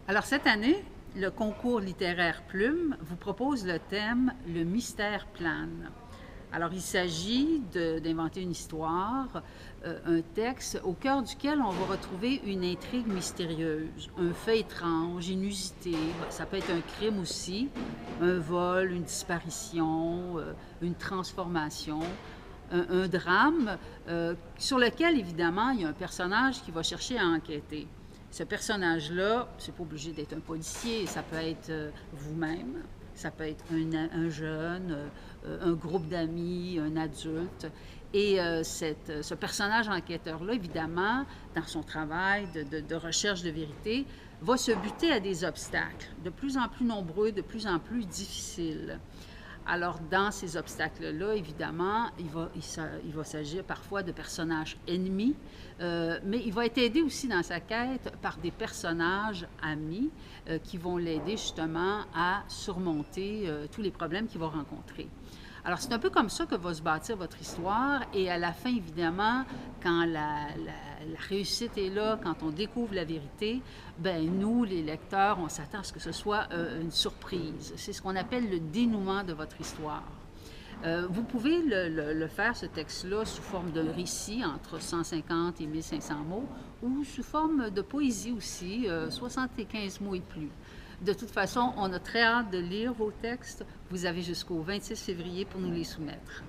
Alors cette année, le concours littéraire Plume vous propose le thème Le mystère plane. Alors il s'agit d'inventer une histoire, un texte au cœur duquel on va retrouver une intrigue mystérieuse, un fait étrange, inusité. Ça peut être un crime aussi, un vol, une disparition, une transformation, un drame sur lequel évidemment il y a un personnage qui va chercher à enquêter. Ce personnage-là, c'est pas obligé d'être un policier, ça peut être vous-même, ça peut être un jeune, un groupe d'amis, un adulte. Et ce personnage enquêteur-là, évidemment, dans son travail de recherche de vérité, va se buter à des obstacles de plus en plus nombreux, de plus en plus difficiles. Alors, dans ces obstacles-là, évidemment, il va s'agir parfois de personnages ennemis, mais il va être aidé aussi dans sa quête par des personnages amis qui vont l'aider justement à surmonter tous les problèmes qu'il va rencontrer. Alors, c'est un peu comme ça que va se bâtir votre histoire. Et à la fin, évidemment, quand la réussite est là, quand on découvre la vérité, ben nous, les lecteurs, on s'attend à ce que ce soit une surprise. C'est ce qu'on appelle le dénouement de votre histoire. Vous pouvez le faire, ce texte-là, sous forme d'un récit entre 150 et 1500 mots, ou sous forme de poésie aussi, 75 mots et plus. De toute façon, on a très hâte de lire vos textes. Vous avez jusqu'au 26 février pour nous les soumettre.